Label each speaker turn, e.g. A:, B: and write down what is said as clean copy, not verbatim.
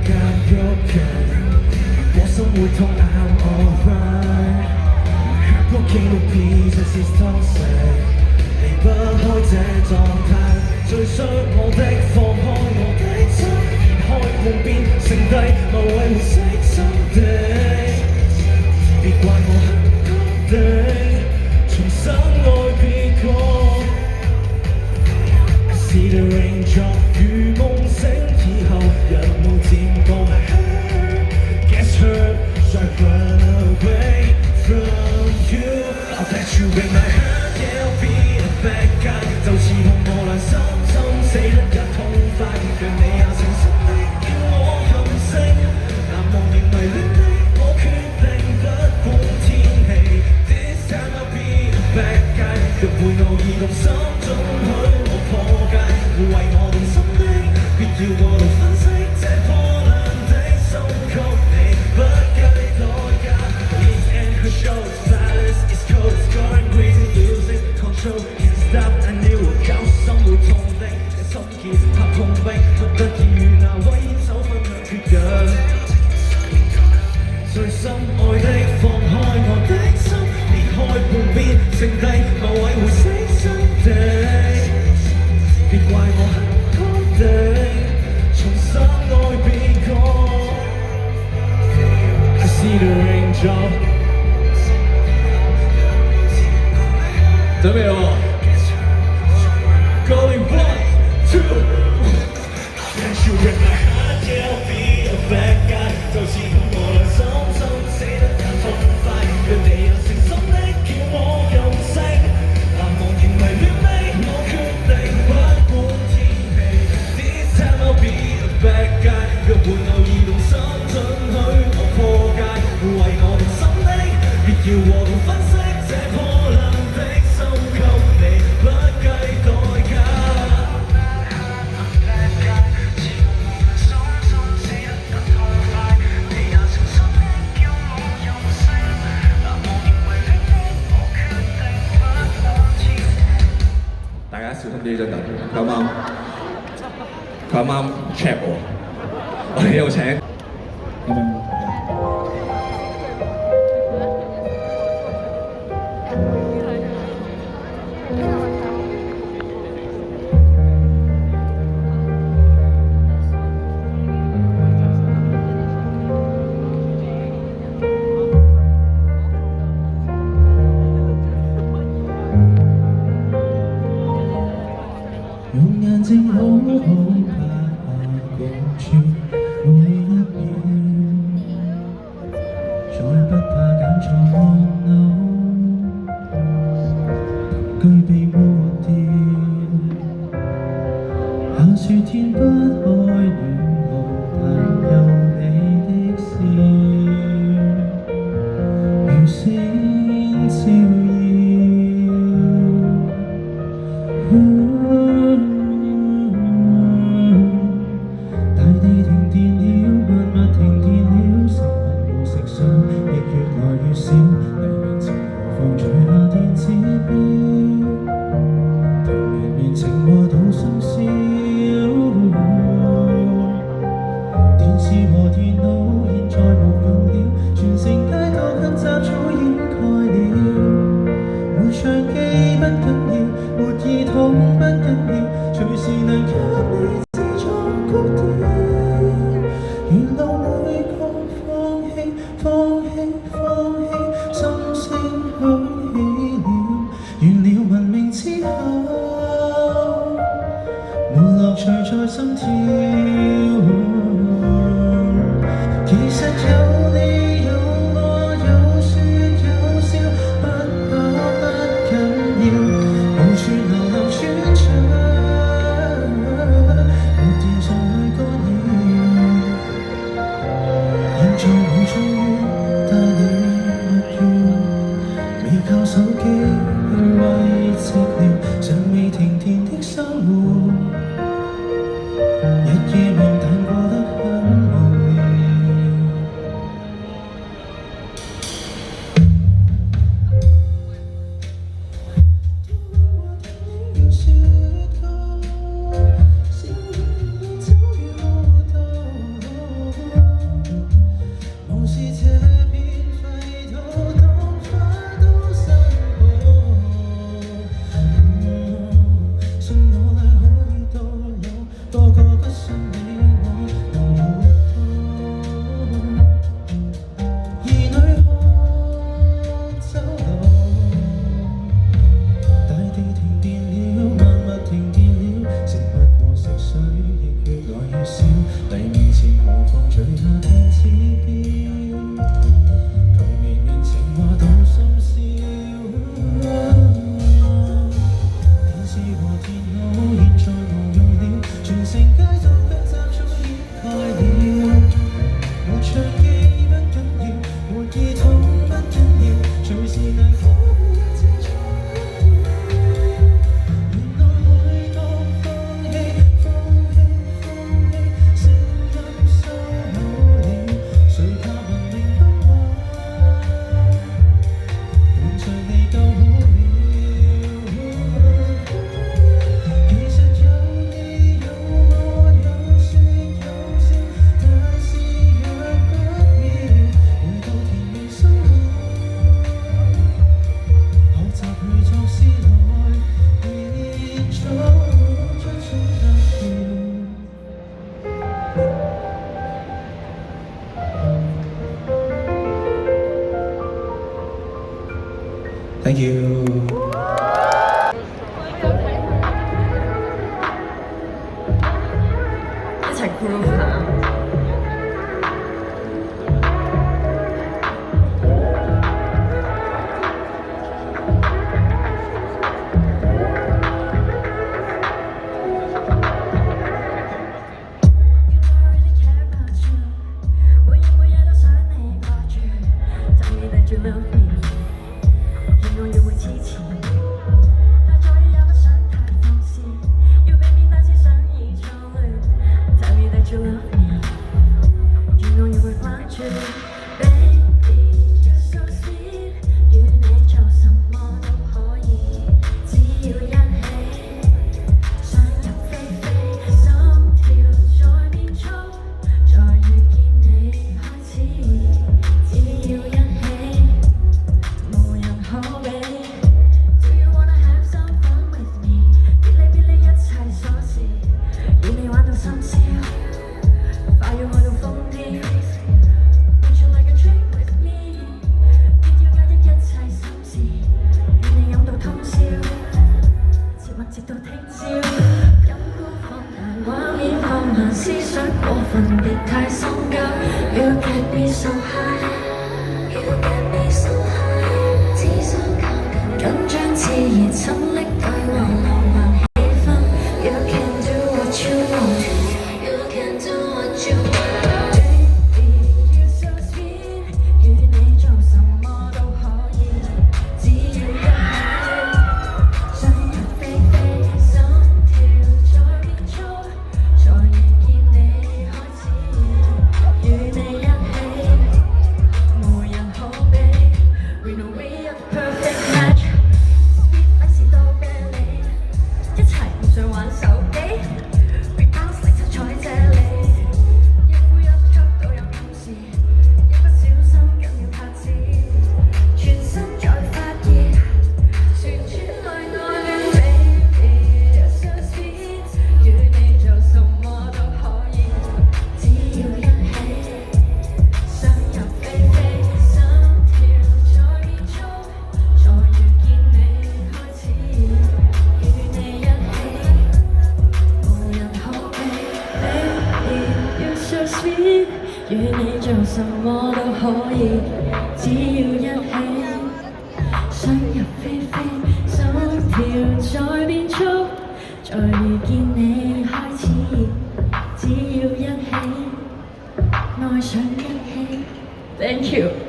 A: 間喐緊，我心會痛 I'm alright。看過紀錄片這是 toxic，離不開這狀態，最傷我的放開我的心，離開半邊剩低某位會死心的，別怪我很確定，重新愛別個。See the raindrop 如夢醒以後，人無漸降 Gets hurt, so I run away from you. I'll let you in my heart, yeah, I'll be a bad guy。就似痛我良心，心死得也痛快，讓你也誠實的叫我任性。難忘仍迷戀你，我決定不管天氣。This time I'll be a bad guy。若會偶爾動心，准許我破戒，會為我動心的，別要過度分析這破爛的心曲，你不計代價。Liz and her show, silence is cold, it's going crazy, losing control, can't stop, I knew 搞心會痛的，這心結怕碰壁，不得已與那位煙手分享缺氧。最深愛的放開我的心，離開半邊剩低某位會死心的，別怪我很確定，重新愛別個。I see the raindrop。準備咯 ！Going 1, 2。Can't you break my heart? Yeah, I'll be a bad guy。就似痛我良心，心死得也痛快，讓你也誠心的叫我任性。難忘仍迷戀你，我決定不管天氣。This time I'll be a bad guy。若會偶爾動心，准許我破戒，會為我動心的，別要和度分析這破爛的心給你不計代價。大家小心啲張凳，佢啱啱 check 我哋有請。
B: 用眼睛好好拍下共處每一秒，再不怕揀錯按鈕，憑據被抹掉。下雪天不開暖爐，但有你的笑，如星照耀。大地停電了，萬物停電了，食物和食相亦越來越少。黎明前何妨除下電子錶，同綿綿情話到深宵。電視和電腦現在無用了，全城街道跟雜草掩蓋了。沒唱機不緊要，沒耳筒不緊要，隨時能給你自作曲調。原來每個放棄，心聲響起了。完了文明之後，沒樂趣在心跳。其實有你有我有說有笑，不怕不緊要，無處流流穿牆，沒電信去干擾。現在我終於帶你蜜月，未靠手機去慰寂寥，尚未停電的生活，日夜明但過得很無聊。Thank you。
C: 一齊 groove 下。思想過分別太深交 You get me so high You get me so high 只想靠近緊張熾熱親昵對話浪漫氣氛 You can do what you want You can do what you want Baby you're so sweet 與你做什麼都可以只要一起想入非非心跳再變速再遇見你開始與你一起無人可比 We know we are perfect match Sweet like 士多啤梨一齊唔想玩手機 We bounce like 七彩啫喱一呼一吸都有暗示一不小心緊要拍子全身在發熱旋轉來愛戀 Baby you're so sweet 與你做什麼都可以只要一起想入非非心跳再變速再遇見你開始與你一起無人可比 Baby you're so sweet 與你做什麼都可以只要一起想入非非心跳再變速再遇見你開始只要一起愛上一起 Thank you